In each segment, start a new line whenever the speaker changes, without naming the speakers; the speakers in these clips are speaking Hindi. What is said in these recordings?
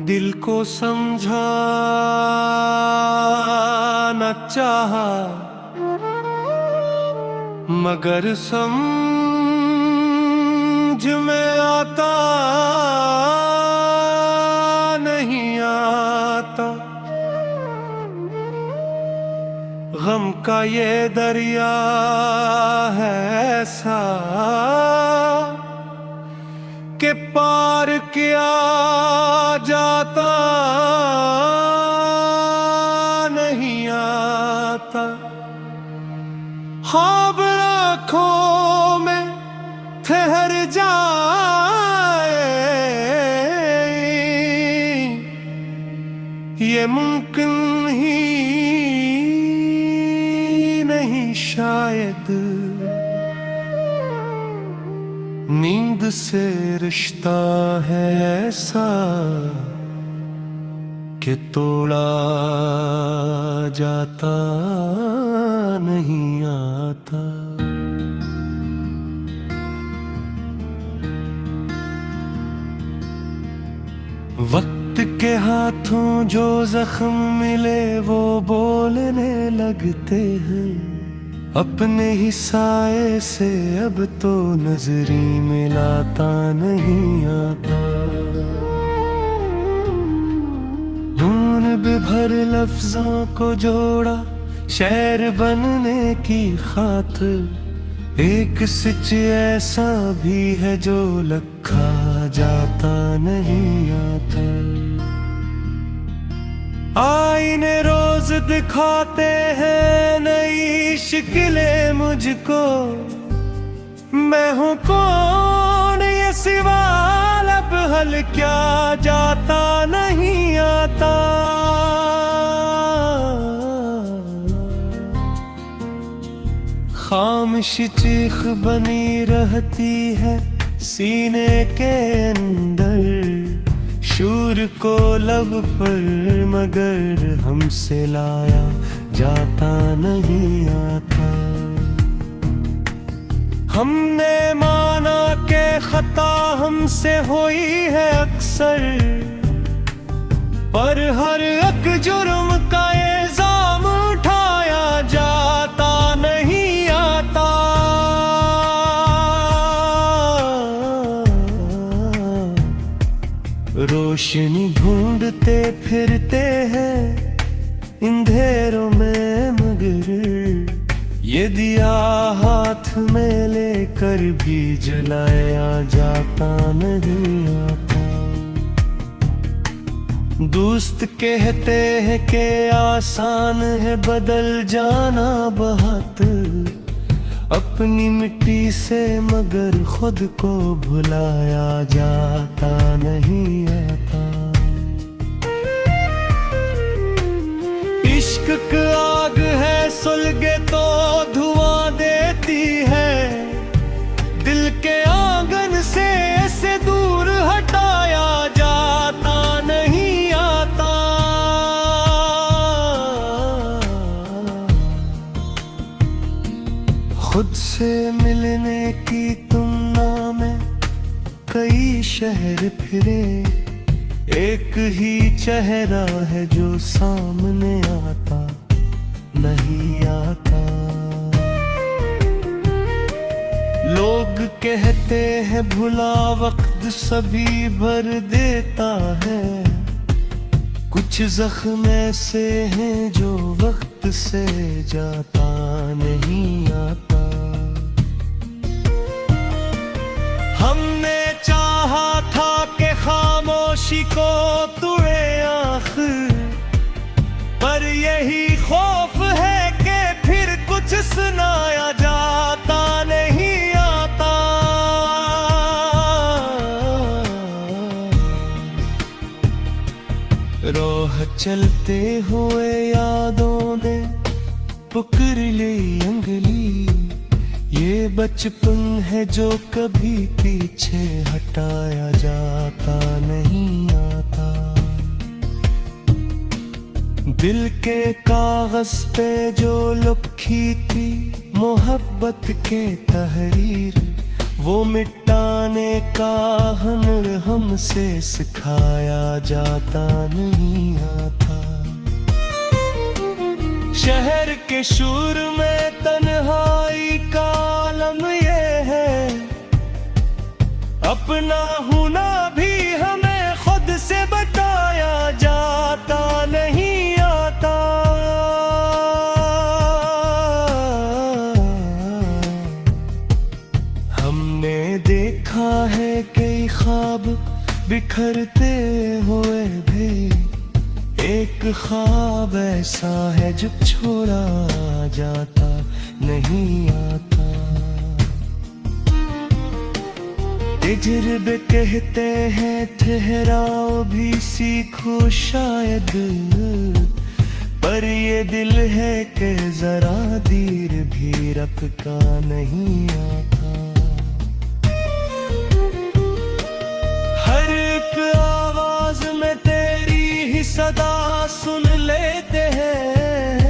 दिल को समझाना चाहा मगर समझ में आता नहीं आता। गम का ये दरिया है ऐसा के पार किया जाता नहीं आता। ख्वाब आँखों में ठहर जाए ये मुमकिन ही नहीं शायद। नींद से रिश्ता है ऐसा कि तोड़ा जाता नहीं आता। वक्त के हाथों जो जख्म मिले वो बोलने लगते हैं अपने ही साए से अब तो नजरी मिलाता नहीं आता। धुन भर लफ्जों को जोड़ा शेर बनने की खातिर एक सिच ऐसा भी है जो लखा जाता नहीं आता। आईने रोज दिखाते हैं नई शिकलें मुझको, मैं हूँ कौन ये सवाल अब हल क्या जाता नहीं आता। खामोशी चीख बनी रहती है सीने के अंदर, शूर को लब पर मगर हमसे लाया जाता नहीं आता। हमने माना के खता हमसे हुई है अक्सर, पर हर एक जुर्म का इल्जाम उठाया जाता नहीं आता। रोशनी ढूंढते फिरते हैं अंधेरों में मगर ये दिया हाथ में लेकर भी जलाया जाता नहीं आता। दोस्त कहते हैं कि आसान है बदल जाना बहुत अपनी मिट्टी से, मगर खुद को भुलाया जाता नहीं आता। इश्क की आग है सुलगे तो धुआं देती है, दिल के आंगन से इसे दूर हटाया जाता नहीं आता। खुद से मिलने की तुमना में कई शहर फिरे, एक ही चेहरा है जो सामने आता नहीं आता। लोग कहते हैं भुला वक्त सभी भर देता है, कुछ जख्म ऐसे हैं जो वक्त से जाता नहीं आता। हमने चाहा था कि खामोशी को तुड़े आखिर, पर यही खौफ है कि फिर कुछ सुनाया जाता नहीं आता। रोह चलते हुए यादों ने पकड़ ली अंगली। ये बचपन है जो कभी पीछे हटाया जाता नहीं आता। दिल के कागज पे जो लिखी थी मोहब्बत के तहरीर, वो मिटाने का हुनर हमसे सिखाया जाता नहीं आता। शहर के शोर में तन्हाई का आलम ये है, अपना होना भी हमें खुद से बताया जाता नहीं आता। हमने देखा है कई ख्वाब बिखरते हुए भी, एक ख्वाब ऐसा है जो छोड़ा जाता नहीं आता। तजुर्बे कहते हैं ठहराओ भी सीखो शायद, पर ये दिल है कि जरा देर भी रखता नहीं आता। हर एक आवाज में तेरी ही सदा सुन लेते हैं,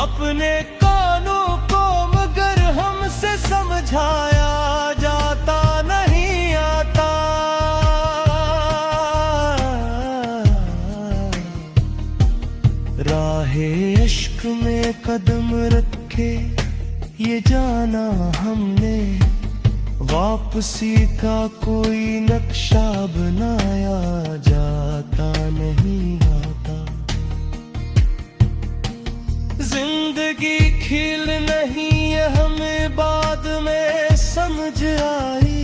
अपने कानों को मगर हमसे समझाया जाता नहीं आता। राहे इश्क में कदम रखे ये जाना हमने, वापसी का कोई नक्शा बनाया जाता नहीं आता। जिंदगी खेल नहीं है हमें बाद में समझ आई,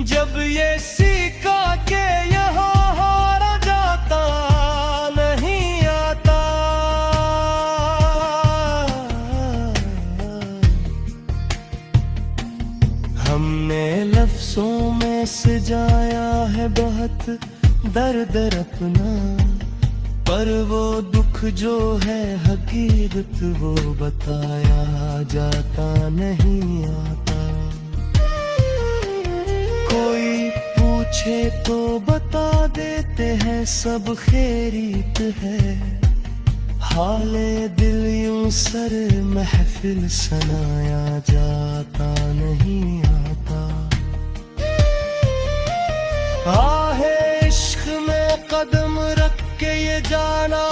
जब ये सीखा के यहाँ हारा जाता नहीं आता। हमने लफ्जों में सजाया है बहुत दर्द अपना, पर वो दुख जो है हकीकत वो बताया जाता नहीं आता। कोई पूछे तो बता देते हैं सब खैरियत है, हाले दिल यूं सर महफिल सनाया जाता नहीं आता। आहे इश्क में कदम रख के ये जाना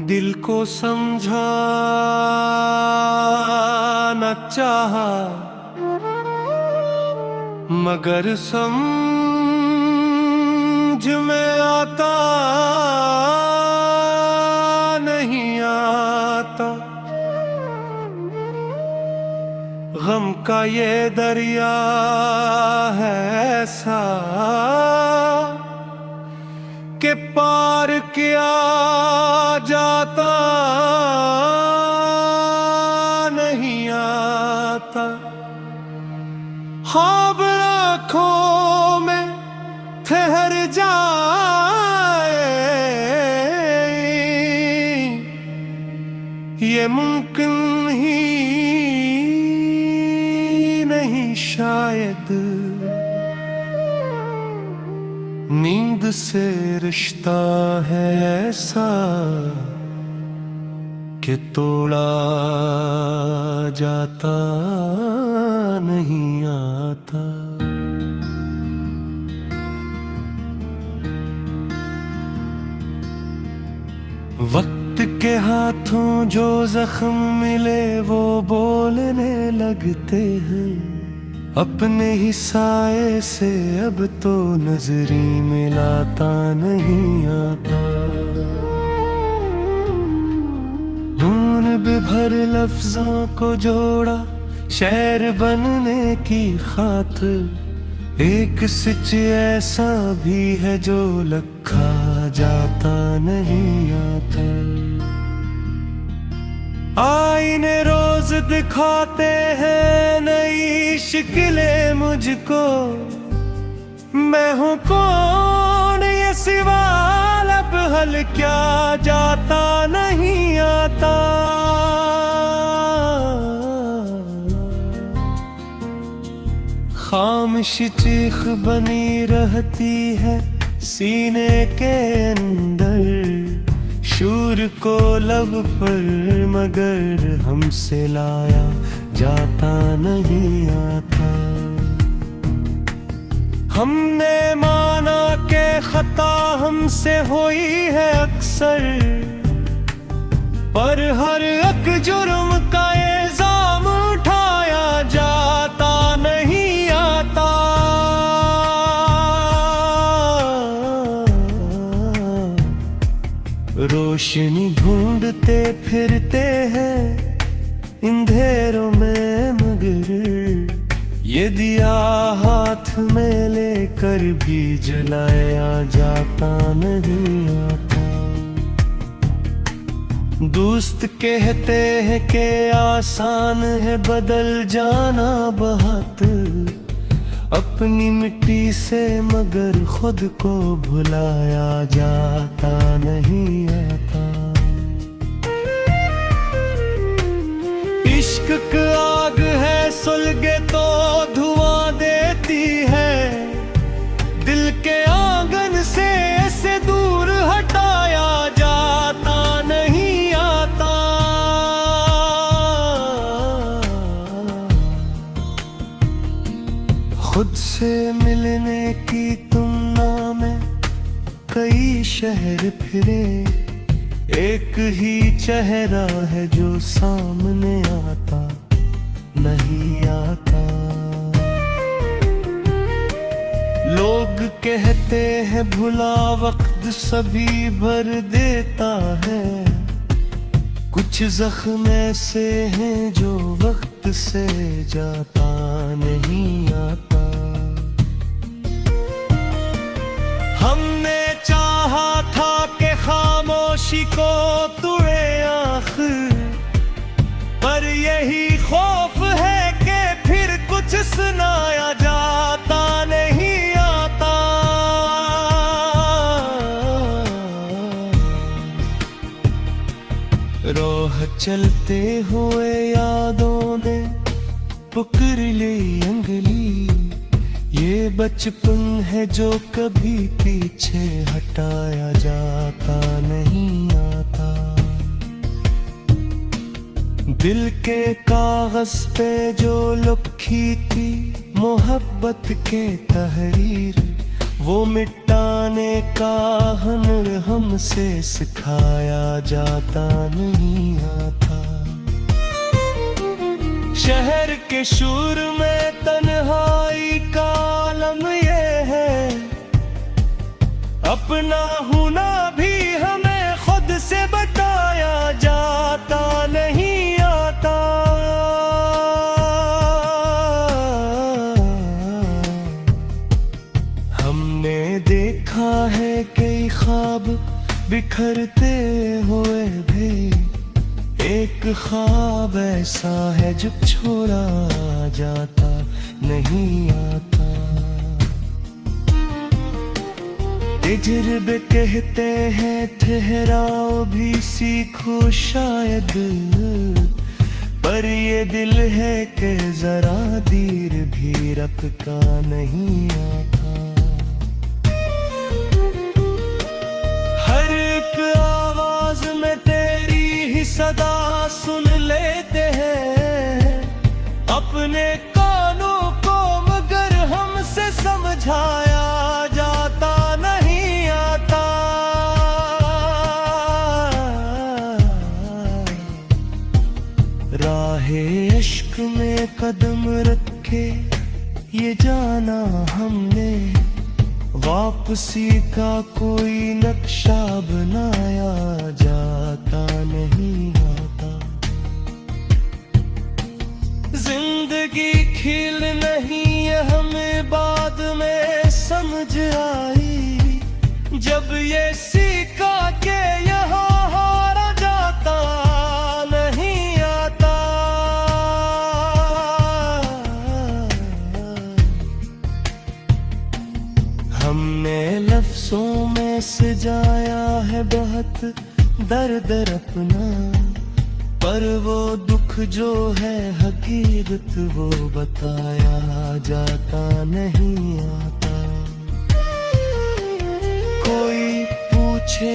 दिल को समझाना चाहा, मगर समझ में आता नहीं आता। गम का ये दरिया है ऐसा के पार किया जाता नहीं आता। ख्वाब आँखों में ठहर जाए ये मुमकिन ही नहीं शायद। नींद से रिश्ता है ऐसा कि तोड़ा जाता नहीं आता। वक्त के हाथों जो जख्म मिले वो बोलने लगते हैं, अपने ही साए से अब तो नजरी मिलाता नहीं आता। खून बिभर लफ्जों को जोड़ा शहर बनने की खातिर। एक सिच ऐसा भी है जो लखा जाता नहीं आता। आईने रोज दिखाते हैं नई शिकलें मुझको। मैं हूँ कौन ये सवाल अब हल क्या जाता नहीं आता। खामोशी चीख बनी रहती है सीने के अंदर। शूर को लब पर मगर हमसे लाया जाता नहीं आता। हमने माना के खता हमसे हुई है अक्सर, पर हर एक जुर्म का इल्जाम उठाया जाता नहीं आता। रोशनी ढूंढते फिरते हैं अंधेरों में मगर ये दिया हाथ में लेकर भी जलाया जाता नहीं आता। दोस्त कहते हैं कि आसान है बदल जाना बहुत अपनी मिट्टी से, मगर खुद को भुलाया जाता नहीं आता। इश्क की आग है सुलगे तो धुआं देती है। दिल के आंगन से इसे दूर हटाया जाता नहीं आता। खुद से मिलने की तुमना में कई शहर फिरे। एक ही चेहरा है जो सामने आता नहीं आता। लोग कहते हैं भुला वक्त सभी भर देता है। कुछ जख्म ऐसे हैं जो वक्त से जाता नहीं आता। हमने चाहा था कि खामोशी को तुड़े आखिर, पर यही खौफ है कि फिर कुछ सुनाया जाता नहीं आता। रोह चलते हुए यादों ने पकड़ ली अंगली। ये बचपन है जो कभी पीछे हटाया जाता नहीं आता। दिल के कागज पे जो लिखी थी मोहब्बत के तहरीर, वो मिटाने का हुनर हमसे सिखाया जाता नहीं आता। शहर के शूर में तन्हाई का आलम ये है। अपना होना भी हमें खुद से बताया जाता नहीं आता। हमने देखा है कई ख्वाब बिखरते हुए भी। एक ख्वाब ऐसा है जो छोड़ा जाता नहीं आता। तजुर्बे कहते हैं ठहराओ भी सीखो शायद, पर ये दिल है कि जरा देर भी रखता नहीं आता। हर एक आवाज में तेरी ही सदा सुन लेते हैं अपने कानों को, मगर हमसे समझाया जाता नहीं आता। राहे इश्क में कदम रखे ये जाना हमने, वापसी का कोई नक्शा बनाया जाता नहीं आता। खील नहीं ये हमें बाद में समझ आई, जब ये सीखा के यहाँ हारा जाता नहीं आता। हमने लफ्जों में सजाया है बहुत दर्द अपना, पर वो दुख जो है हकीकत वो बताया जाता नहीं आता। कोई पूछे